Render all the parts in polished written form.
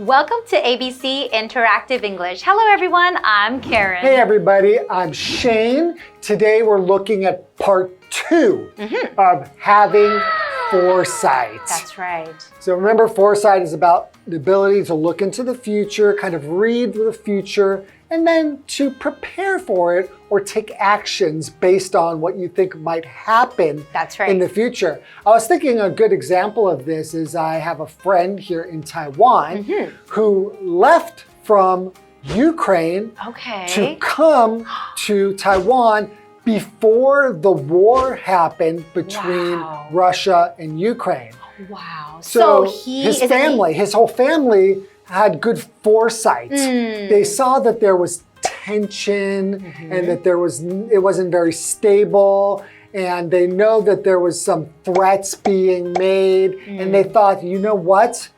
Welcome to ABC Interactive English. Hello everyone, I'm Karen. Hey everybody, I'm Shane. Today we're looking at part 2 of having foresight. That's right. So remember, foresight is about the ability to look into the future, kind of read the future, and then to prepare for it or take actions based on what you think might happen That's right. in the future. I was thinking a good example of this is I have a friend here in Taiwan who left from Ukraine to come to Taiwan before the war happened between Russia and Ukraine. Wow. So his whole family had good foresight. They saw that there was tension and that it wasn't very stable, and they know that there was some threats being made, and they thought, you know what?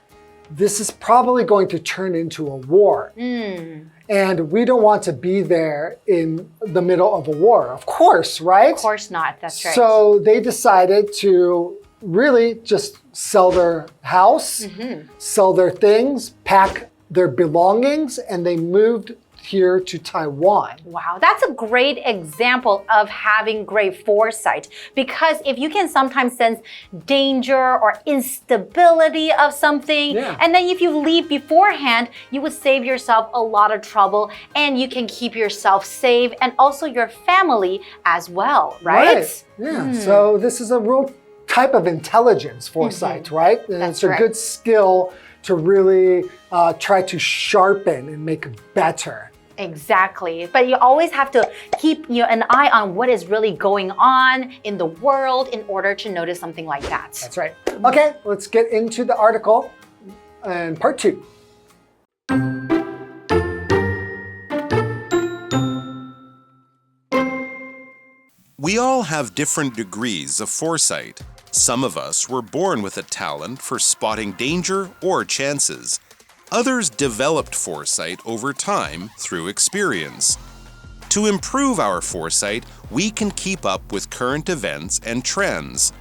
This is probably going to turn into a war. And we don't want to be there in the middle of a war, of course, right? Of course not, that's right. So they decided to really just sell their house, sell their things, pack their belongings, and they moved here to Taiwan. Wow, that's a great example of having great foresight, because if you can sometimes sense danger or instability of something, and then if you leave beforehand, you would save yourself a lot of trouble and you can keep yourself safe and also your family as well, right? Yeah, so this is a real type of intelligence, foresight, right? And it's a good skill to really try to sharpen and make it better. Exactly. But you always have to keep an eye on what is really going on in the world in order to notice something like that. That's right. Okay, let's get into the article and part 2. We all have different degrees of foresight. Some of us were born with a talent for spotting danger or chances. Others developed foresight over time through experience. To improve our foresight, we can keep up with current events and trends.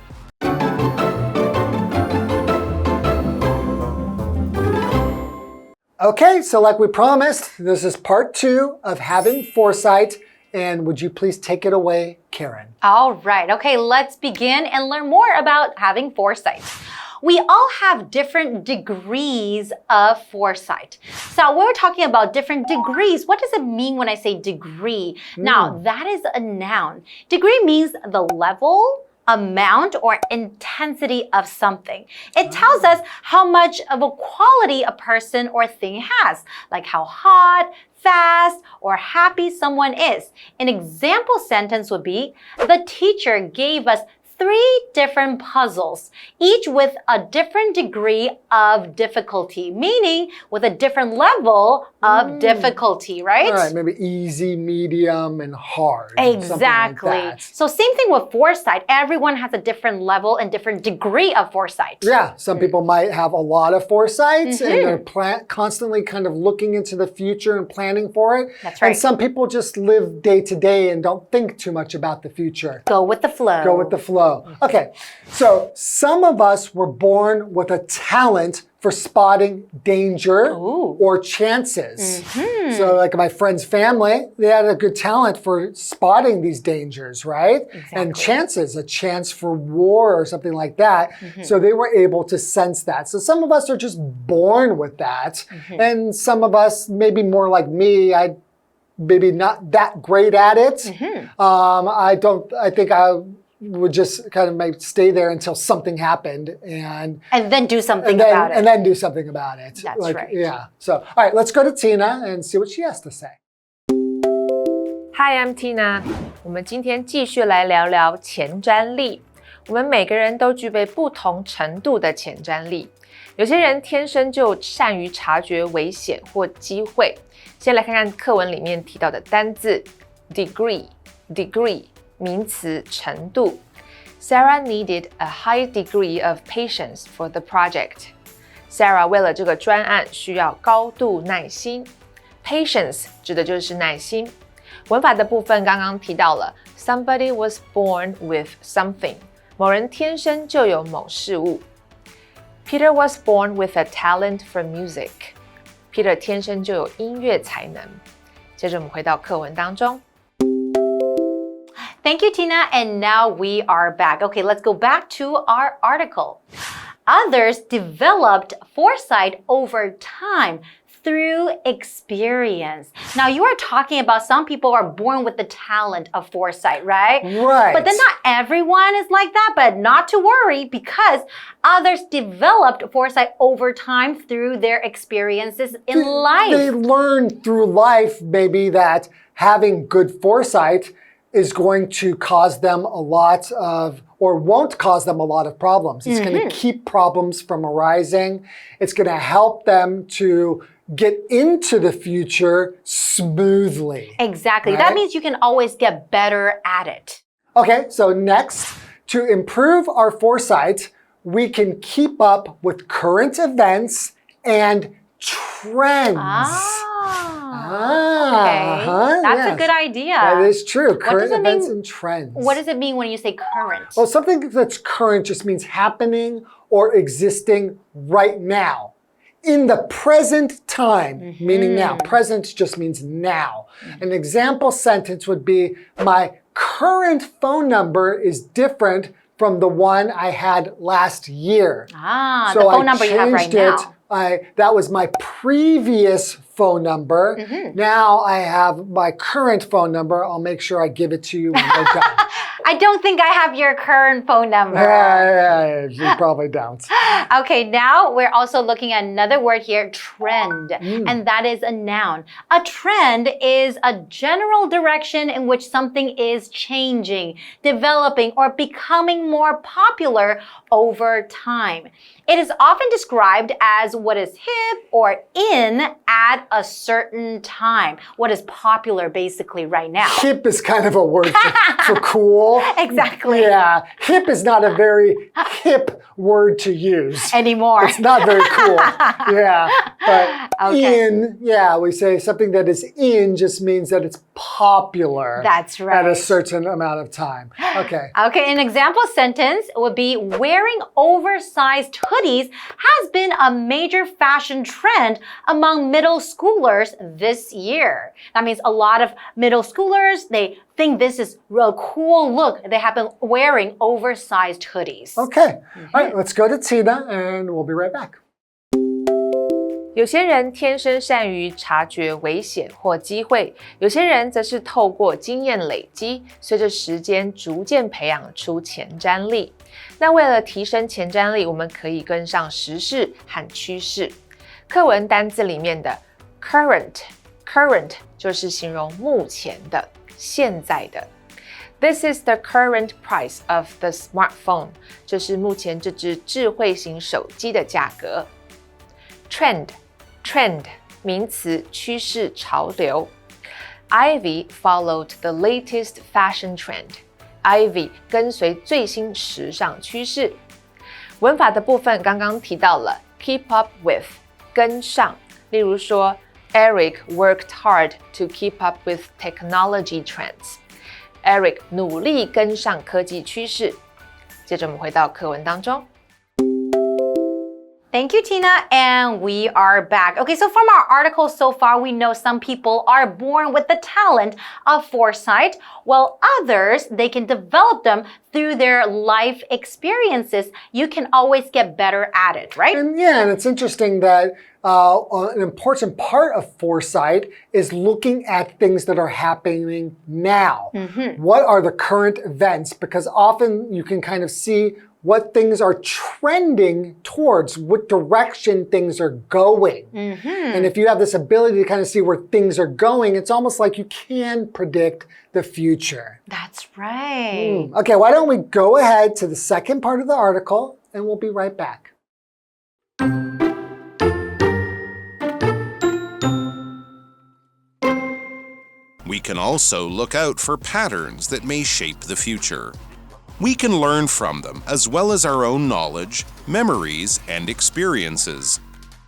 Okay, so like we promised, this is part 2 of having foresight. And would you please take it away, Karen? All right. Okay, let's begin and learn more about having foresight. We all have different degrees of foresight. So we're talking about different degrees. What does it mean when I say degree? Now, that is a noun. Degree means the level, amount, or intensity of something. It tells us how much of a quality a person or thing has, like how hot, fast, or happy someone is. An example sentence would be, the teacher gave us 3 different puzzles, each with a different degree of difficulty, meaning with a different level of difficulty, right? All right, maybe easy, medium, and hard. Exactly. Like so same thing with foresight. Everyone has a different level and different degree of foresight. Yeah, some people might have a lot of foresight and they're constantly kind of looking into the future and planning for it. That's right. And some people just live day to day and don't think too much about the future. Go with the flow. Go with the flow. Okay, so some of us were born with a talent for spotting danger or chances. So like my friend's family, they had a good talent for spotting these dangers, right? And chances, a chance for war or something like that. So they were able to sense that. So some of us are just born with that. And some of us, maybe more like me, I maybe not that great at it. I think I would just kind of maybe stay there until something happened and then do something about it. And then do something about it. That's right. Yeah. So, all right, let's go to Tina and see what she has to say. Hi, I'm Tina. 我们今天继续来聊聊前瞻力。我们每个人都具备不同程度的前瞻力。有些人天生就善于察觉危险或机会。先来看看课文里面提到的单字 degree 名词程度。Sarah needed a high degree of patience for the project. Sarah 为了这个专案需要高度耐心。Patience 指的就是耐心。文法的部分刚刚提到了 Somebody was born with something. 某人天生就有某事物。Peter was born with a talent for music. Peter 天生就有音乐才能。接着我们回到课文当中。Thank you, Tina. And now we are back. Okay, let's go back to our article. Others developed foresight over time through experience. Now, you are talking about some people are born with the talent of foresight, right? Right. But then not everyone is like that, but not to worry because others developed foresight over time through their experiences in life. They learned through life maybe that having good foresight is going to cause them a lot of, or won't cause them a lot of problems. It's going to keep problems from arising. It's going to help them to get into the future smoothly. Exactly. Right? That means you can always get better at it. Okay, so next, to improve our foresight, we can keep up with current events and trends. Okay. That's a good idea. That is true. Current events and trends. What does it mean when you say current? Well, something that's current just means happening or existing right now. In the present time, meaning now. Present just means now. An example sentence would be, my current phone number is different from the one I had last year. So the phone number you have right now. That was my previous phone number. Now I have my current phone number. I'll make sure I give it to you when we're done. I don't think I have your current phone number. Yeah, you probably don't. Okay, now we're also looking at another word here, trend. And that is a noun. A trend is a general direction in which something is changing, developing, or becoming more popular over time. It is often described as what is hip or in at a certain time. What is popular basically right now. Hip is kind of a word for cool. Exactly. Yeah, hip is not a very hip word to use. Anymore. It's not very cool. Yeah, but in, we say something that is in just means that it's popular. That's right. At a certain amount of time. Okay. Okay, an example sentence would be wearing oversized hoodies has been a major fashion trend among middle schoolers this year. That means a lot of middle schoolers, they think this is a cool look. They have been wearing oversized hoodies. Okay. All right, let's go to Tina and we'll be right back. 有些人天生善于察觉危险或机会，有些人则是透过经验累积，随着时间逐渐培养出前瞻力。那为了提升前瞻力，我们可以跟上时事和趋势。课文单字里面的 current 就是形容目前的、现在的。This is the current price of the smartphone. 这是目前这只智慧型手机的价格。Trend 名词，趋势、潮流。Ivy followed the latest fashion trend. Ivy 跟随最新时尚趋势。文法的部分刚刚提到了 keep up with 跟上，例如说 Eric worked hard to keep up with technology trends. Eric 努力跟上科技趋势。接着我们回到课文当中。Thank you, Tina. And we are back. Okay, so from our article so far, we know some people are born with the talent of foresight, while others, they can develop them through their life experiences. You can always get better at it, right? And it's interesting that an important part of foresight is looking at things that are happening now. What are the current events? Because often you can kind of see what things are trending towards, what direction things are going. And if you have this ability to kind of see where things are going, it's almost like you can predict the future. That's right. Okay, why don't we go ahead to the second part of the article and we'll be right back. We can also look out for patterns that may shape the future. We can learn from them as well as our own knowledge, memories, and experiences.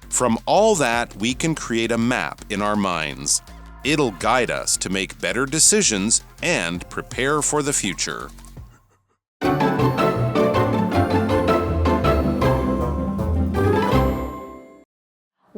From all that, we can create a map in our minds. It'll guide us to make better decisions and prepare for the future.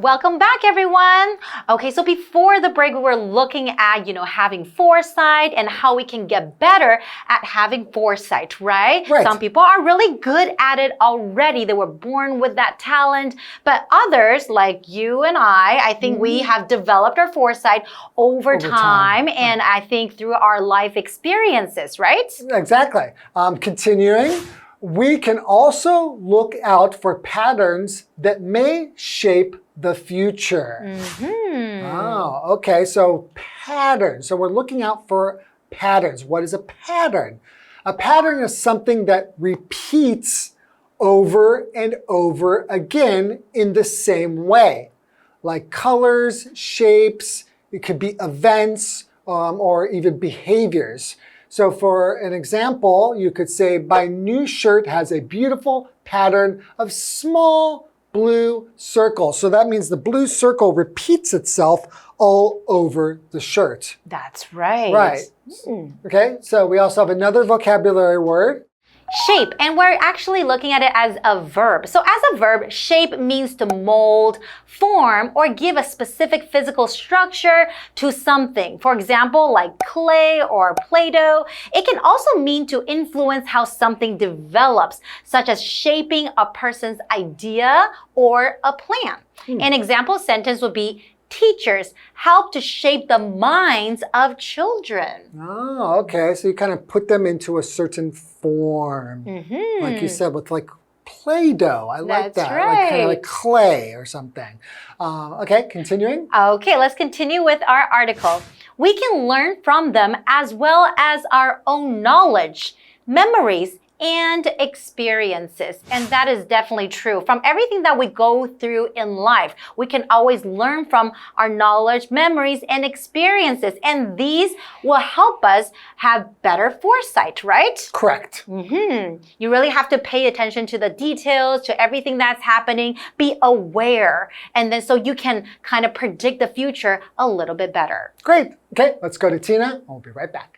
welcome back, everyone. Okay, so before the break, we were looking at, having foresight and how we can get better at having foresight, right? Some people are really good at it already. They were born with that talent. But others, like you and I think we have developed our foresight over time. And I think through our life experiences, right? Exactly. Continuing. We can also look out for patterns that may shape the future. Oh, okay. So patterns. So we're looking out for patterns. What is a pattern? A pattern is something that repeats over and over again in the same way. Like colors, shapes, it could be events, or even behaviors. So for an example, you could say, my new shirt has a beautiful pattern of small blue circles. So that means the blue circle repeats itself all over the shirt. That's right. Right. Okay, so we also have another vocabulary word. Shape, and we're actually looking at it as a verb. So as a verb, shape means to mold, form, or give a specific physical structure to something. For example, like clay or Play-Doh. It can also mean to influence how something develops, such as shaping a person's idea or a plan. An example sentence would be, teachers help to shape the minds of children. Oh, okay. So you kind of put them into a certain form. Like you said, with like Play-Doh. I like that. Right. Like kind of like clay or something. Okay, continuing. Okay, let's continue with our article. We can learn from them as well as our own knowledge, memories, and experiences. And that is definitely true. From everything that we go through in life, we can always learn from our knowledge, memories, and experiences. And these will help us have better foresight, right? Correct. You really have to pay attention to the details, to everything that's happening, be aware. And then so you can kind of predict the future a little bit better. Great. Okay, let's go to Tina. We'll be right back.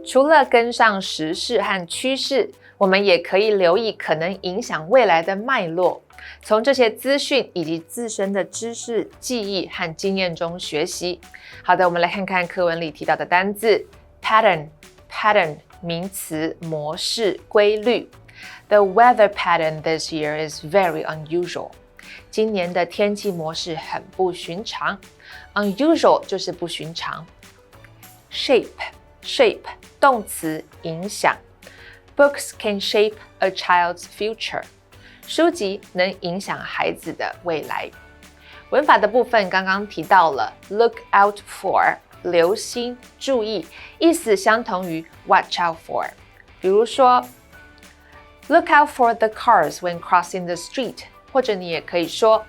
除了跟上时事和趋势，我们也可以留意可能影响未来的脉络，从这些资讯以及自身的知识、记忆和经验中学习。好的，我们来看看课文里提到的单字 pattern 名词，模式、规律。The weather pattern this year is very unusual. 今年的天气模式很不寻常。Unusual 就是不寻常。Shape 动词，影响。Books can shape a child's future. 书籍能影响孩子的未来。文法的部分刚刚提到了 look out for 留心注意，意思相同于 watch out for。比如说 look out for the cars when crossing the street， 或者你也可以说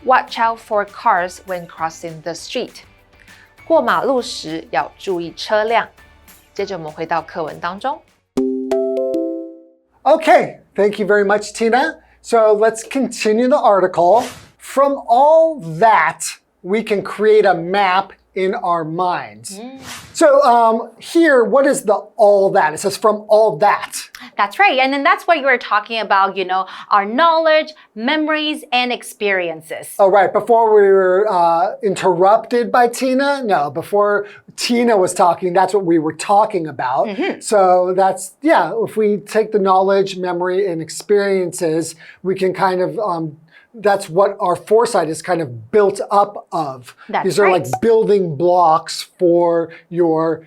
watch out for cars when crossing the street。过马路时要注意车辆。接着我们回到课文当中。Okay, thank you very much, Tina. So let's continue the article. From all that, we can create a map in our minds. So here, what is the all that? It says from all that. That's right. And then that's what you were talking about, our knowledge, memories, and experiences. Oh, right. Before we were interrupted by Tina? No, before Tina was talking, that's what we were talking about. So that's, if we take the knowledge, memory, and experiences, we can kind of that's what our foresight is kind of built up of. These are like building blocks for your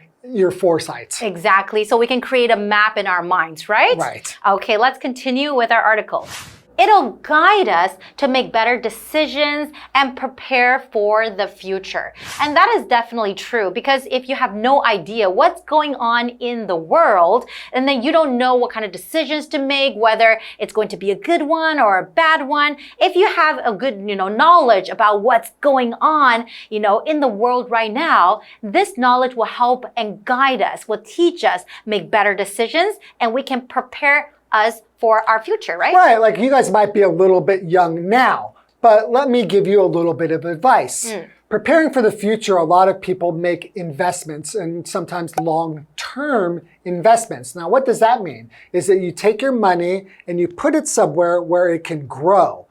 foresight. Exactly. So we can create a map in our minds, right? Right. Okay, let's continue with our article. It'll guide us to make better decisions and prepare for the future. And that is definitely true, because if you have no idea what's going on in the world, and then you don't know what kind of decisions to make, whether it's going to be a good one or a bad one, if you have a good, knowledge about what's going on, in the world right now, this knowledge will help and guide us, will teach us make better decisions, and we can prepare us for our future, right? Right, like you guys might be a little bit young now, But let me give you a little bit of advice. Preparing for the future, a lot of people make investments and sometimes long-term investments. Now, what does that mean? Is that you take your money and you put it somewhere where it can grow.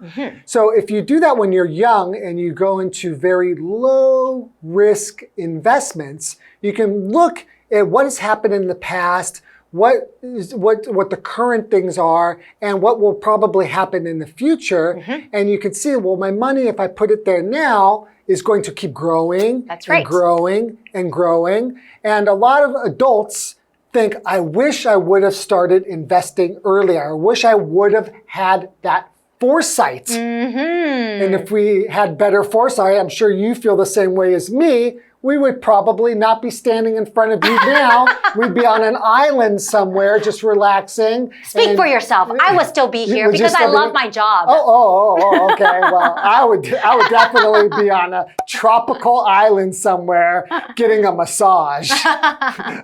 So if you do that when you're young and you go into very low-risk investments, you can look at what has happened in the past, what the current things are, and what will probably happen in the future. And you can see, well, my money, if I put it there now, is going to keep growing and growing and growing. And a lot of adults think, I wish I would have started investing earlier. I wish I would have had that foresight. And if we had better foresight, I'm sure you feel the same way as me, we would probably not be standing in front of you now. We'd be on an island somewhere just relaxing. Speak for yourself. I would still be here because I love my job. Okay. Well, I would definitely be on a tropical island somewhere getting a massage.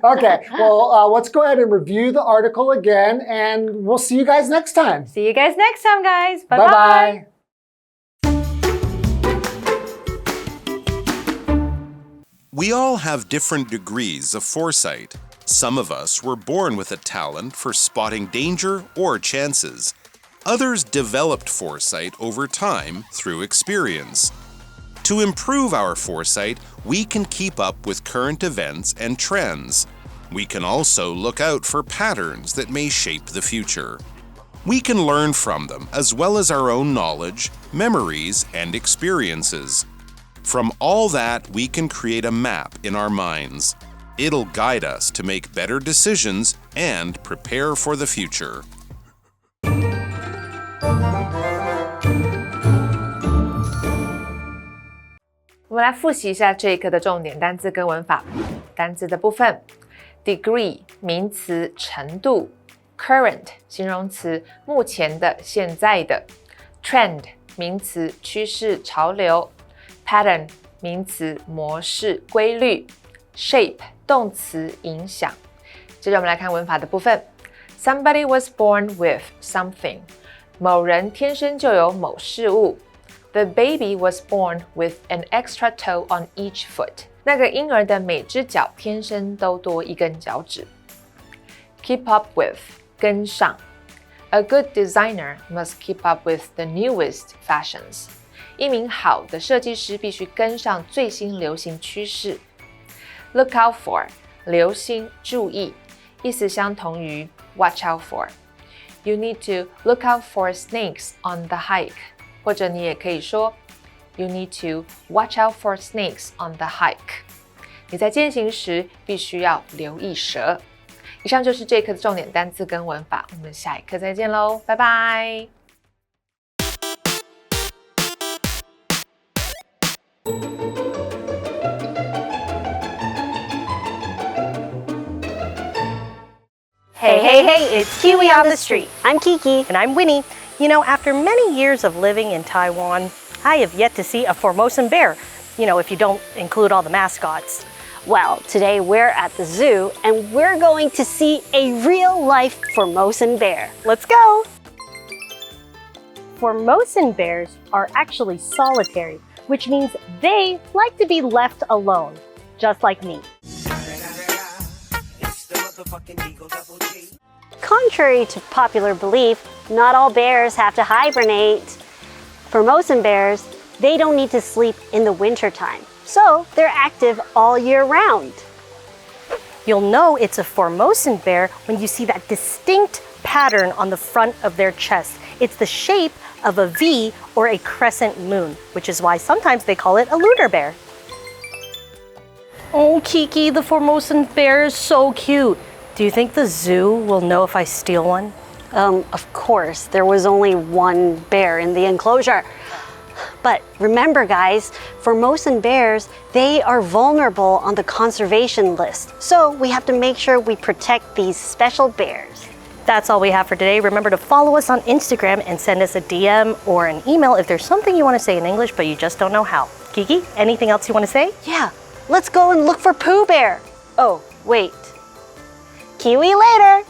Okay, well, let's go ahead and review the article again, and we'll see you guys next time. See you guys next time, guys. Bye-bye. We all have different degrees of foresight. Some of us were born with a talent for spotting danger or chances. Others developed foresight over time through experience. To improve our foresight, we can keep up with current events and trends. We can also look out for patterns that may shape the future. We can learn from them as well as our own knowledge, memories, and experiences. From all that, we can create a map in our minds. It'll guide us to make better decisions and prepare for the future. 我们来复习一下这一课的重点单字跟文法。单字的部分 ，degree 名词程度 ，current 形容词目前的、现在的 ，trend 名词趋势、潮流。Pattern 名词模式规律 Shape 动词影响接着我们来看文法的部分 Somebody was born with something 某人天生就有某事物 The baby was born with an extra toe on each foot 那个婴儿的每只脚天生都多一根脚趾 Keep up with 跟上 A good designer must keep up with the newest fashions一名好的设计师必须跟上最新流行趋势。Look out for 留心注意，意思相同于 watch out for。You need to look out for snakes on the hike， 或者你也可以说 You need to watch out for snakes on the hike。你在健行时必须要留意蛇。以上就是这一课的重点单词跟文法，我们下一课再见喽，拜拜。Hey, it's Kiwi on the street. I'm Kiki. And I'm Winnie. You know, after many years of living in Taiwan, I have yet to see a Formosan bear, if you don't include all the mascots. Well, today we're at the zoo and we're going to see a real-life Formosan bear. Let's go! Formosan bears are actually solitary, which means they like to be left alone, just like me. Contrary to popular belief, not all bears have to hibernate. Formosan bears, they don't need to sleep in the wintertime, so they're active all year round. You'll know it's a Formosan bear when you see that distinct pattern on the front of their chest. It's the shape of a V or a crescent moon, which is why sometimes they call it a lunar bear. Oh, Kiki, the Formosan bear is so cute. Do you think the zoo will know if I steal one? Of course, there was only one bear in the enclosure. But remember, guys, Formosan bears, they are vulnerable on the conservation list. So we have to make sure we protect these special bears. That's all we have for today. Remember to follow us on Instagram and send us a DM or an email if there's something you want to say in English but you just don't know how. Kiki, anything else you want to say? Yeah, let's go and look for Pooh Bear. Oh, wait. Kiwi later!